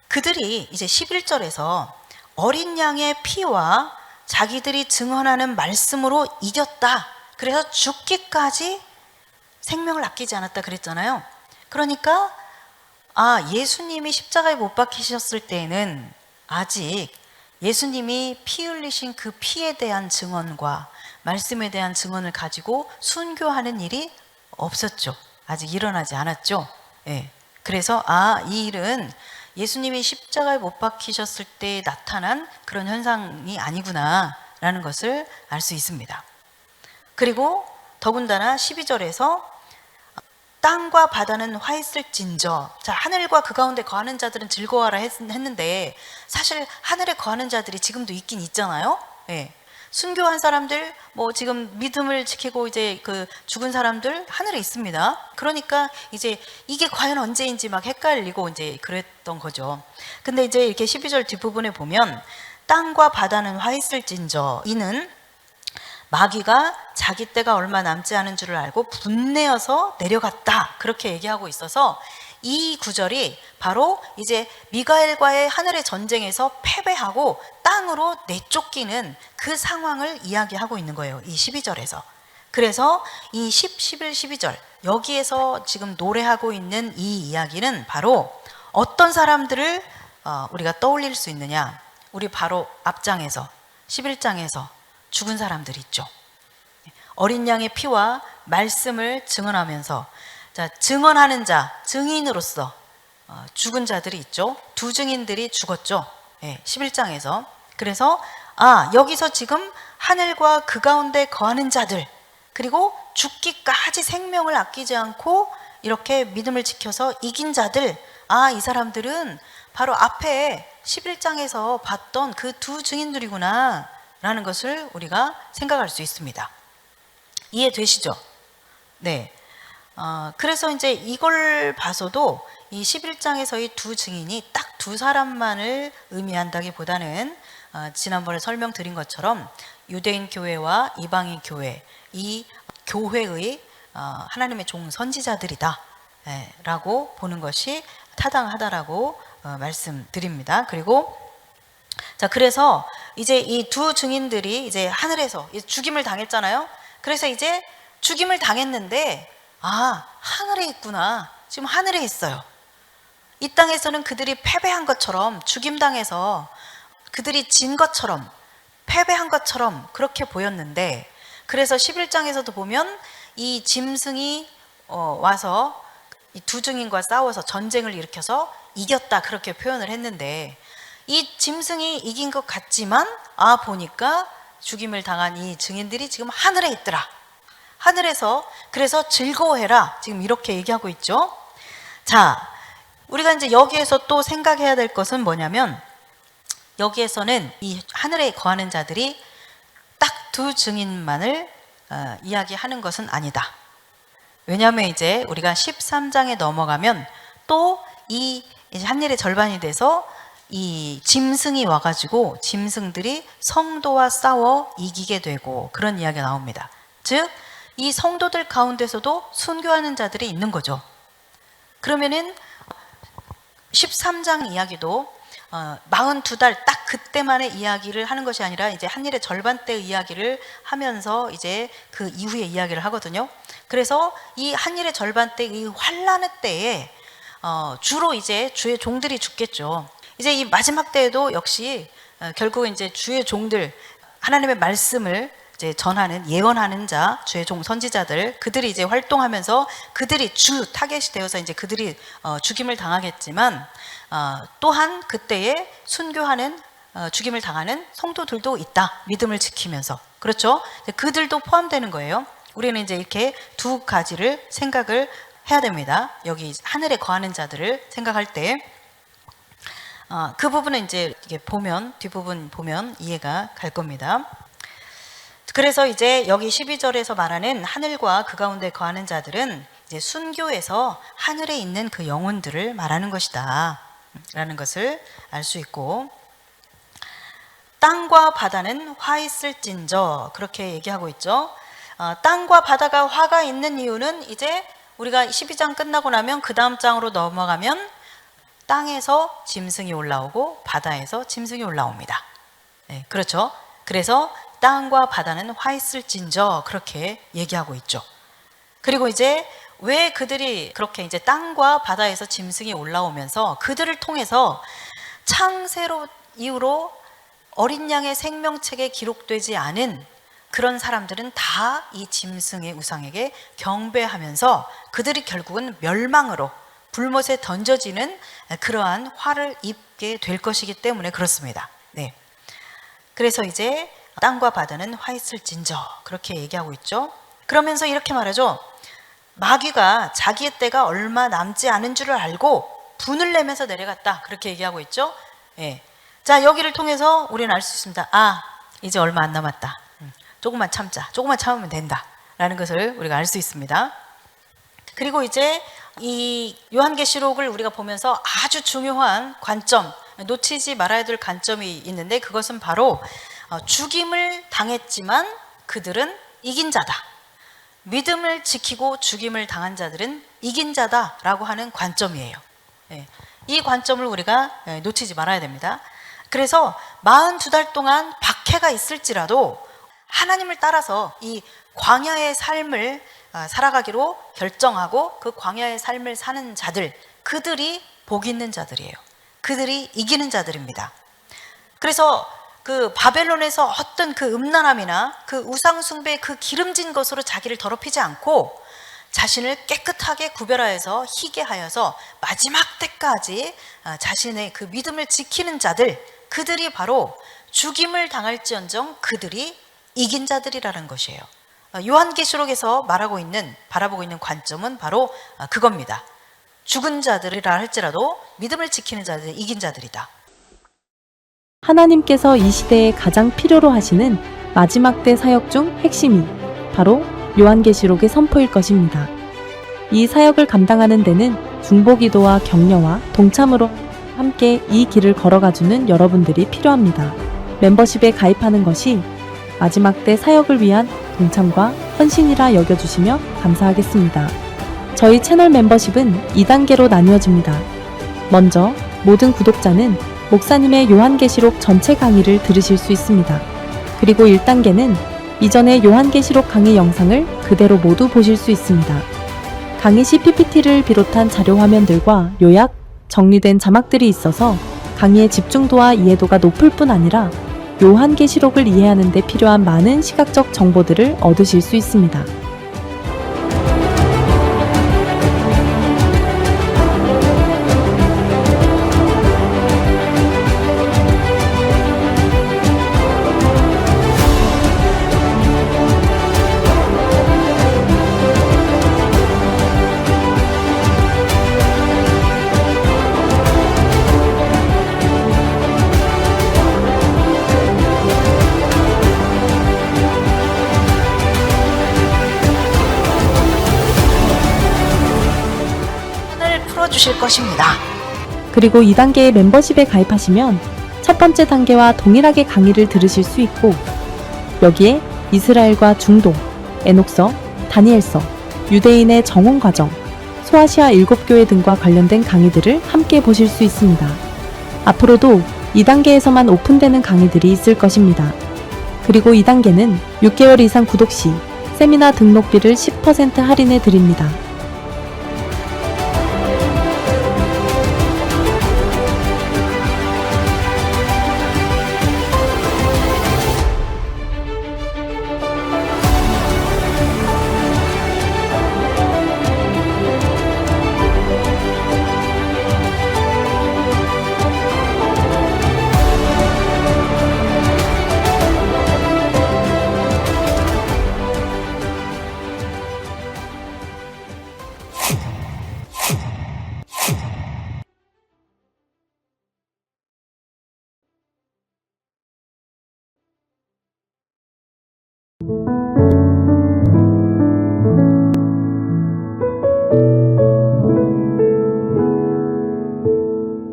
그들이 이제 11절에서 어린 양의 피와 자기들이 증언하는 말씀으로 이겼다, 그래서 죽기까지 생명을 아끼지 않았다 그랬잖아요. 그러니까 예수님이 십자가에 못 박히셨을 때에는 아직 예수님이 피 흘리신 그 피에 대한 증언과 말씀에 대한 증언을 가지고 순교하는 일이 없었죠. 아직 일어나지 않았죠. 예. 그래서 이 일은 예수님이 십자가에 못 박히셨을 때 나타난 그런 현상이 아니구나 라는 것을 알 수 있습니다. 그리고 더군다나 12절에서 땅과 바다는 화 있을진저, 자, 하늘과 그 가운데 거하는 자들은 즐거워하라 했는데 사실 하늘에 거하는 자들이 지금도 있긴 있잖아요. 예. 순교한 사람들, 뭐 지금 믿음을 지키고 이제 그 죽은 사람들 하늘에 있습니다. 그러니까 이제 이게 과연 언제인지 막 헷갈리고 이제 그랬던 거죠. 근데 이제 이렇게 12절 뒷부분에 보면 땅과 바다는 화 있을진저, 이는 마귀가 자기 때가 얼마 남지 않은 줄을 알고 분내어서 내려갔다, 그렇게 얘기하고 있어서 이 구절이 바로 이제 미가엘과의 하늘의 전쟁에서 패배하고 땅으로 내쫓기는 그 상황을 이야기하고 있는 거예요, 이 12절에서. 그래서 이 10, 11, 12절 여기에서 지금 노래하고 있는 이 이야기는 바로 어떤 사람들을 우리가 떠올릴 수 있느냐, 우리 바로 앞장에서 11장에서 죽은 사람들이 있죠. 어린 양의 피와 말씀을 증언하면서, 자, 증언하는 자, 증인으로서 죽은 자들이 있죠. 두 증인들이 죽었죠. 11장에서. 그래서 여기서 지금 하늘과 그 가운데 거하는 자들, 그리고 죽기까지 생명을 아끼지 않고 이렇게 믿음을 지켜서 이긴 자들, 이 사람들은 바로 앞에 11장에서 봤던 그 두 증인들이구나 라는 것을 우리가 생각할 수 있습니다. 이해되시죠? 네. 그래서 이제 이걸 봐서도 이 11장에서의 두 증인이 딱 두 사람만을 의미한다기보다는 지난번에 설명드린 것처럼 유대인 교회와 이방인 교회, 이 교회의 하나님의 종 선지자들이다 라고 보는 것이 타당하다라고 말씀드립니다. 그리고 자, 그래서 이제 이 두 증인들이 이제 하늘에서 죽임을 당했잖아요. 그래서 이제 죽임을 당했는데 하늘에 있구나. 지금 하늘에 있어요. 이 땅에서는 그들이 패배한 것처럼, 죽임당해서 그들이 진 것처럼, 패배한 것처럼 그렇게 보였는데, 그래서 11장에서도 보면 이 짐승이 와서 이 두 증인과 싸워서 전쟁을 일으켜서 이겼다 그렇게 표현을 했는데, 이 짐승이 이긴 것 같지만 보니까 죽임을 당한 이 증인들이 지금 하늘에 있더라. 하늘에서 그래서 즐거워해라. 지금 이렇게 얘기하고 있죠. 자, 우리가 이제 여기에서 또 생각해야 될 것은 뭐냐면, 여기에서는 이 하늘에 거하는 자들이 딱 두 증인만을 이야기하는 것은 아니다. 왜냐하면 이제 우리가 13장에 넘어가면 또 이 하늘의 절반이 돼서 이 짐승이 와가지고 짐승들이 성도와 싸워 이기게 되고 그런 이야기가 나옵니다. 즉, 이 성도들 가운데서도 순교하는 자들이 있는 거죠. 그러면은 13장 이야기도 42달 딱 그때만의 이야기를 하는 것이 아니라 이제 한일의 절반 때의 이야기를 하면서 이제 그 이후의 이야기를 하거든요. 그래서 이 한일의 절반 때 이 환란의 때에 주로 이제 주의 종들이 죽겠죠. 이제 이 마지막 때에도 역시 결국은 이제 주의 종들, 하나님의 말씀을 이제 전하는, 예언하는 자, 주의 종 선지자들, 그들이 이제 활동하면서 그들이 주 타겟이 되어서 이제 그들이 죽임을 당하겠지만, 또한 그때에 순교하는, 죽임을 당하는 성도들도 있다. 믿음을 지키면서. 그렇죠? 그들도 포함되는 거예요. 우리는 이제 이렇게 두 가지를 생각을 해야 됩니다. 여기 하늘에 거하는 자들을 생각할 때. 그 부분은 이제 이게 보면, 뒷부분 보면 이해가 갈 겁니다. 그래서 이제 여기 12절에서 말하는 하늘과 그 가운데 거하는 자들은 이제 순교에서 하늘에 있는 그 영혼들을 말하는 것이다 라는 것을 알 수 있고, 땅과 바다는 화 있을진저 그렇게 얘기하고 있죠. 땅과 바다가 화가 있는 이유는 이제 우리가 12장 끝나고 나면 그 다음 장으로 넘어가면 땅에서 짐승이 올라오고 바다에서 짐승이 올라옵니다. 네, 그렇죠. 그래서 땅과 바다는 화 있을진저 그렇게 얘기하고 있죠. 그리고 이제 왜 그들이 그렇게 이제 땅과 바다에서 짐승이 올라오면서 그들을 통해서 창세로 이후로 어린 양의 생명책에 기록되지 않은 그런 사람들은 다 이 짐승의 우상에게 경배하면서 그들이 결국은 멸망으로 불못에 던져지는 그러한 화를 입게 될 것이기 때문에 그렇습니다. 네. 그래서 이제 땅과 바다는 화 있을진저 그렇게 얘기하고 있죠. 그러면서 이렇게 말하죠. 마귀가 자기의 때가 얼마 남지 않은 줄을 알고 분을 내면서 내려갔다 그렇게 얘기하고 있죠. 예. 자, 여기를 통해서 우리는 알 수 있습니다. 이제 얼마 안 남았다. 조금만 참자. 조금만 참으면 된다 라는 것을 우리가 알 수 있습니다. 그리고 이제 이 요한계시록을 우리가 보면서 아주 중요한 관점, 놓치지 말아야 될 관점이 있는데, 그것은 바로 죽임을 당했지만 그들은 이긴 자다. 믿음을 지키고 죽임을 당한 자들은 이긴 자다라고 하는 관점이에요. 이 관점을 우리가 놓치지 말아야 됩니다. 그래서 42달 동안 박해가 있을지라도 하나님을 따라서 이 광야의 삶을 살아가기로 결정하고 그 광야의 삶을 사는 자들, 그들이 복 있는 자들이에요. 그들이 이기는 자들입니다. 그래서 그 바벨론에서 어떤 그 음란함이나 그 우상숭배의 그 기름진 것으로 자기를 더럽히지 않고 자신을 깨끗하게 구별하여서 희게 하여서 마지막 때까지 자신의 그 믿음을 지키는 자들, 그들이 바로 죽임을 당할지언정 그들이 이긴 자들이라는 것이에요. 요한계시록에서 바라보고 있는 관점은 바로 그겁니다. 죽은 자들이라 할지라도 믿음을 지키는 자들이 이긴 자들이다. 하나님께서 이 시대에 가장 필요로 하시는 마지막 때 사역 중 핵심이 바로 요한계시록의 선포일 것입니다. 이 사역을 감당하는 데는 중보기도와 격려와 동참으로 함께 이 길을 걸어가주는 여러분들이 필요합니다. 멤버십에 가입하는 것이 마지막 때 사역을 위한 동참과 헌신이라 여겨주시며 감사하겠습니다. 저희 채널 멤버십은 2단계로 나뉘어집니다. 먼저 모든 구독자는 목사님의 요한계시록 전체 강의를 들으실 수 있습니다. 그리고 1단계는 이전의 요한계시록 강의 영상을 그대로 모두 보실 수 있습니다. 강의 시 PPT를 비롯한 자료 화면들과 요약, 정리된 자막들이 있어서 강의의 집중도와 이해도가 높을 뿐 아니라 요한계시록을 이해하는 데 필요한 많은 시각적 정보들을 얻으실 수 있습니다. 풀어주실 것입니다. 그리고 2단계의 멤버십에 가입하시면 첫 번째 단계와 동일하게 강의를 들으실 수 있고 여기에 이스라엘과 중동, 에녹서, 다니엘서, 유대인의 정원 과정, 소아시아 7교회 등과 관련된 강의들을 함께 보실 수 있습니다. 앞으로도 2단계에서만 오픈되는 강의들이 있을 것입니다. 그리고 2단계는 6개월 이상 구독 시 세미나 등록비를 10% 할인해 드립니다.